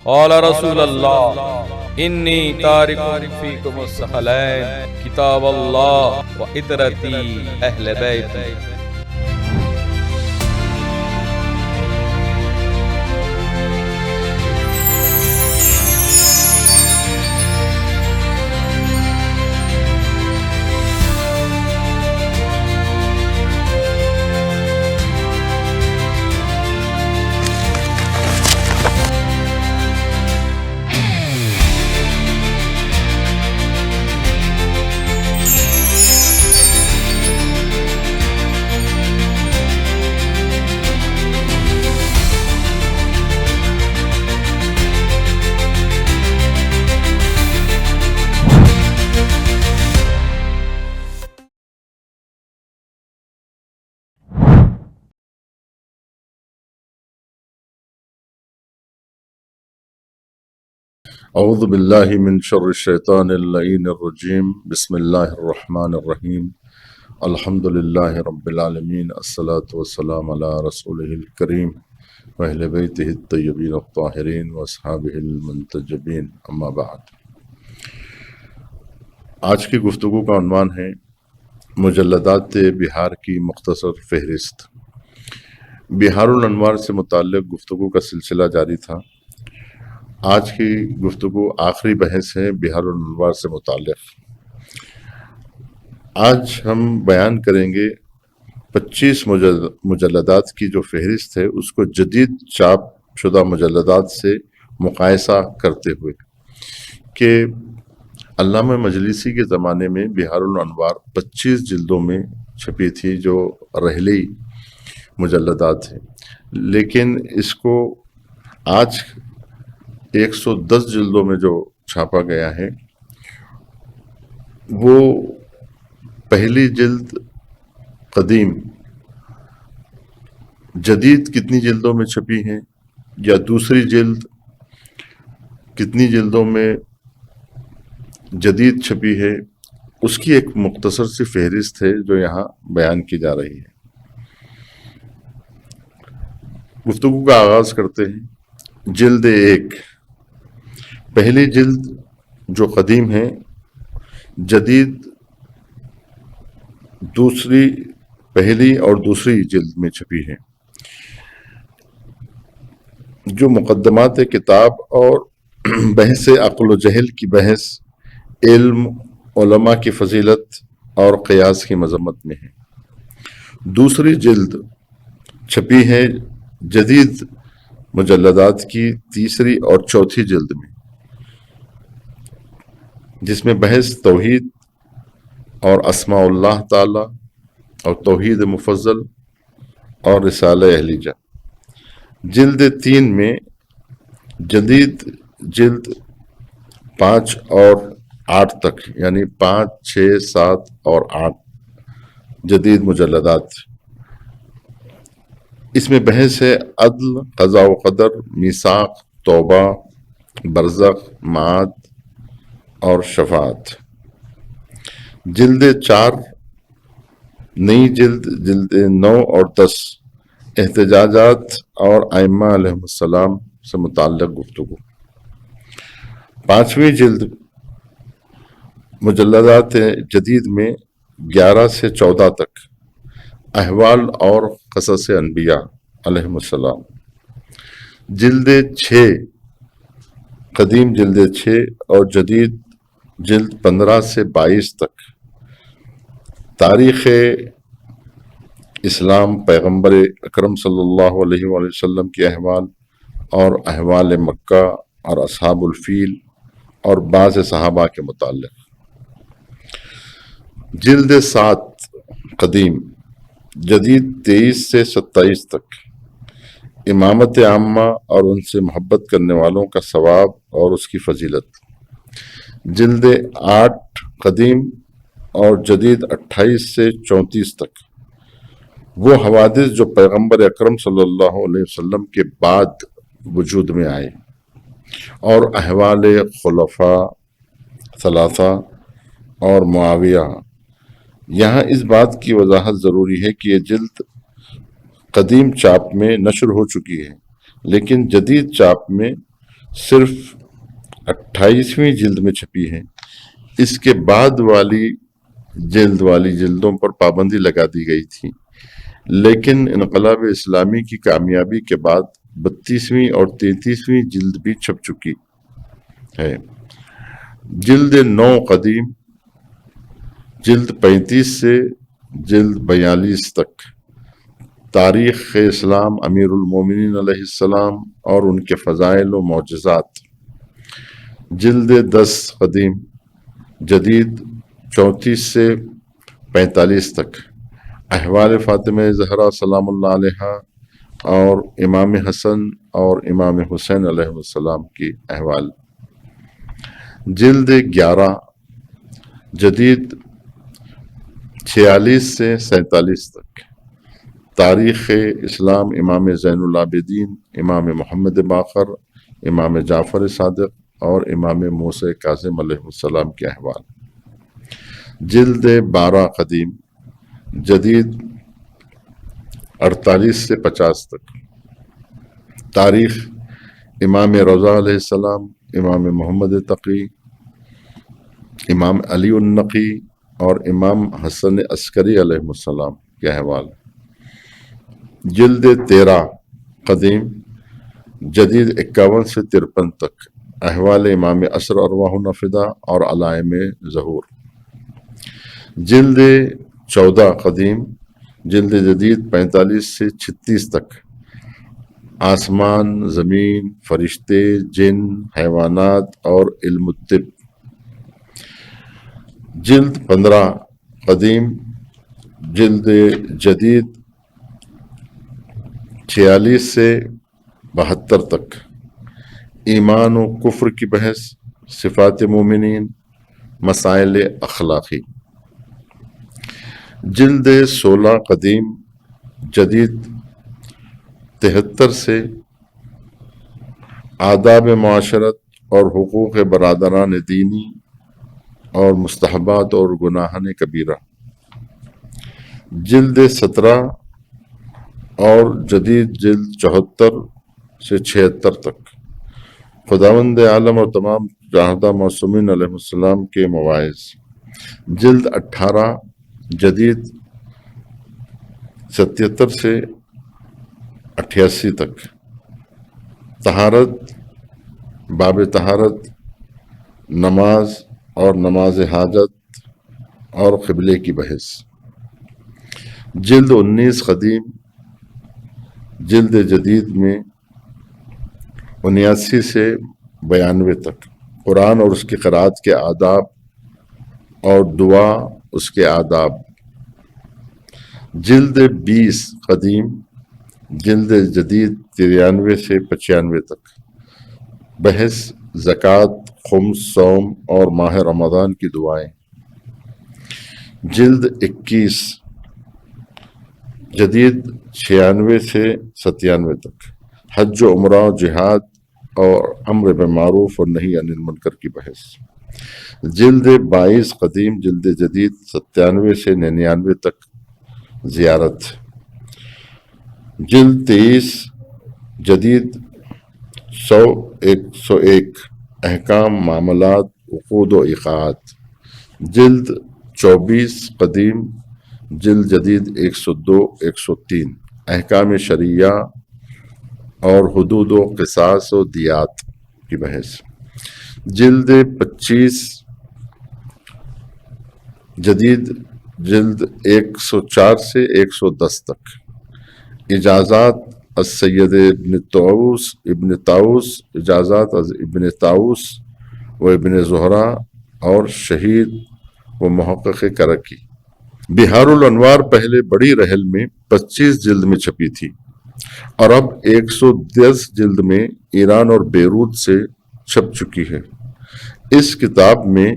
قال رسول اللہ انی تارک فیکم الثقلین کتاب اللہ و عطرتی اہل بیتی۔ اعوذ باللہ من شر الشیطان اللعین الرجیم، بسم اللہ الرحمن الرحیم، الحمد للہ رب العالمین، الصلاۃ والسلام علی رسولہ الکریم واہل بیتہ الطیبین الطاہرین واصحابہ المنتجبین، اما بعد۔ آج کی گفتگو کا عنوان ہے مجلدات بہار کی مختصر فہرست۔ بہار الانوار سے متعلق گفتگو کا سلسلہ جاری تھا۔ آج کی گفتگو آخری بحث ہے بہار الانوار سے متعلق۔ آج ہم بیان کریں گے 25 مجلدات کی جو فہرست ہے اس کو جدید چاپ شدہ مجلدات سے مقایسہ کرتے ہوئے کہ علامہ مجلسی کے زمانے میں بہار الانوار 25 جلدوں میں چھپی تھی جو رحلی مجلدات ہیں، لیکن اس کو آج 110 جلدوں میں جو چھاپا گیا ہے وہ پہلی جلد قدیم، جدید کتنی جلدوں میں چھپی ہیں یا دوسری جلد کتنی جلدوں میں جدید چھپی ہے، اس کی ایک مختصر سی فہرست ہے جو یہاں بیان کی جا رہی ہے۔ گفتگو کا آغاز کرتے ہیں۔ جلد 1، پہلی جلد جو قدیم ہے، جدید پہلی اور دوسری جلد میں چھپی ہے۔ جو مقدمات کتاب اور بحث عقل و جہل کی بحث، علم، علماء کی فضیلت اور قیاس کی مذمت میں ہے۔ دوسری جلد چھپی ہے جدید مجلدات کی تیسری اور چوتھی جلد میں، جس میں بحث توحید اور اسماء اللہ تعالی اور توحید مفضل اور رسالہ اہلیہ۔ جلد 3 میں جدید جلد 5 اور 8 تک، یعنی 5، 6، 7 اور 8 جدید مجلدات۔ اس میں بحث ہے عدل، قضاء و قدر، میثاق، توبہ، برزخ، معاد اور شفاعت۔ جلد 4، نئی جلد 9 اور 10 احتجاجات اور ائمہ علیہ السلام سے متعلق گفتگو۔ 5ویں جلد مجلدات جدید میں 11 سے 14 تک احوال اور قصص انبیاء علیہ السلام۔ جلد 6، قدیم جلد 6 اور جدید جلد 15 سے 22 تک تاریخ اسلام، پیغمبر اکرم صلی اللہ علیہ وآلہ وسلم کے احوال اور احوال مکہ اور اصحاب الفیل اور بعض صحابہ کے متعلق۔ جلد 7، قدیم، جدید 23 سے 27 تک امامت عامہ اور ان سے محبت کرنے والوں کا ثواب اور اس کی فضیلت۔ جلد 8، قدیم اور جدید 28 سے 34 تک وہ حوادث جو پیغمبر اکرم صلی اللہ علیہ وسلم کے بعد وجود میں آئے، اور احوال خلفاء ثلاثہ اور معاویہ۔ یہاں اس بات کی وضاحت ضروری ہے کہ یہ جلد قدیم چاپ میں نشر ہو چکی ہے، لیکن جدید چاپ میں صرف 28ویں جلد میں چھپی ہے۔ اس کے بعد والی جلدوں پر پابندی لگا دی گئی تھی، لیکن انقلاب اسلامی کی کامیابی کے بعد 32ویں اور 33ویں جلد بھی چھپ چکی ہے۔ جلد 9 قدیم، جلد 35 سے جلد 42 تک، تاریخ اسلام امیر المومنین علیہ السلام اور ان کے فضائل و معجزات، جلد 10 قدیم، جدید 34 سے 45 تک، احوال فاطمہ زہرا سلام اللہ علیہا اور امام حسن اور امام حسین علیہ السلام کی احوال، جلد 11، جدید 46 سے 47 تک، تاریخ اسلام امام زین العابدین، امام محمد باقر، امام جعفر صادق اور امام موسیٰ کاظم علیہ السلام کے احوال، جلد 12 قدیم، جدید 48 سے 50 تک، تاریخ امام رضا علیہ السلام، امام محمد تقی، امام علی النقی اور امام حسن عسکری علیہ السلام کے احوال، جلد 13 قدیم، جدید 51 سے 53 تک، احوال امام عصر ارواح نافدہ اور علائم ظہور، جلد 14 قدیم، جلد جدید 45 سے 36 تک، آسمان، زمین، فرشتے، جن، حیوانات اور علم الطب، جلد 15 قدیم، جلد جدید 46 سے 72 تک، ایمان و کفر کی بحث، صفات مومنین، مسائل اخلاقی، جلد 16 قدیم، جدید 73 سے، آداب معاشرت اور حقوق برادران دینی اور مستحبات اور گناہان کبیرہ، جلد 17 اور جدید جلد 74 سے 76 تک، خداوند عالم اور تمام جاہدہ معصومین علیہ السلام کے مواعظ، جلد 18، جدید 77 سے 88 تک، طہارت، باب طہارت، نماز اور نماز حاجت اور قبلے کی بحث، جلد 19 قدیم، جلد جدید میں 79 سے 92 تک، قرآن اور اس کی قرأت کے آداب اور دعا اس کے آداب، جلد 20 قدیم، جلد جدید 93 سے 95 تک، بحث زکوٰۃ، خمس، صوم اور ماہ رمضان کی دعائیں، جلد 21، جدید 96 سے 97 تک، حج و عمرہ، جہاد اور امر بالمعروف اور نہی عن المنکر کی بحث، جلد 22 قدیم، جلد جدید 97 سے 99 تک، زیارت، جلد 23، جدید 101، احکام، معاملات، عقود و ایقاعات، جلد 24 قدیم، جلد جدید 102، 103، احکام شرعیہ اور حدود و قصاص و دیات کی بحث، جلد 25، جدید جلد 104 سے 110 تک، اجازات السید ابن طاؤس، اجازات از ابن طاؤس و ابن زہرہ اور شہید و محقق کرکی۔ بہار الانوار پہلے بڑی رحل میں 25 جلد میں چھپی تھی اور اب 110 جلد میں ایران اور بیروت سے چھپ چکی ہے۔ اس کتاب میں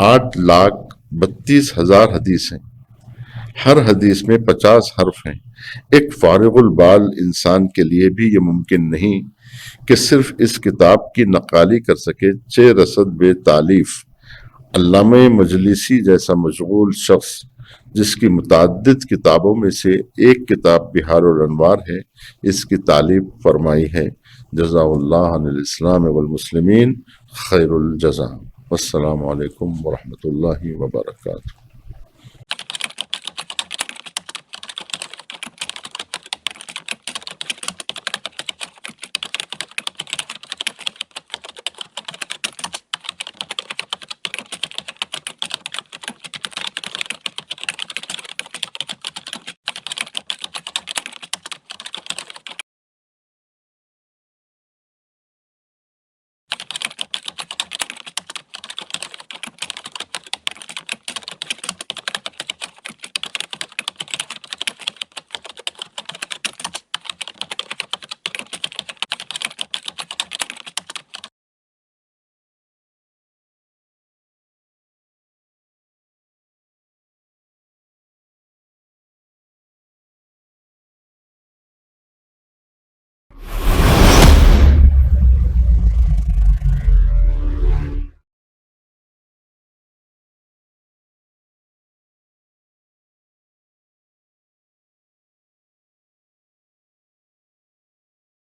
8,32,000 حدیث ہیں، ہر حدیث میں 50 حرف ہیں۔ ایک فارغ البال انسان کے لیے بھی یہ ممکن نہیں کہ صرف اس کتاب کی نقالی کر سکے، چہ رسد بے تالیف۔ علامہ مجلسی جیسا مشغول شخص جس کی متعدد کتابوں میں سے ایک کتاب بہار الانوار ہے، اس کی تعلیف فرمائی ہے، جزا اللہ عن الاسلام والمسلمین خیر الجزا۔ والسلام علیکم ورحمۃ اللہ وبرکاتہ۔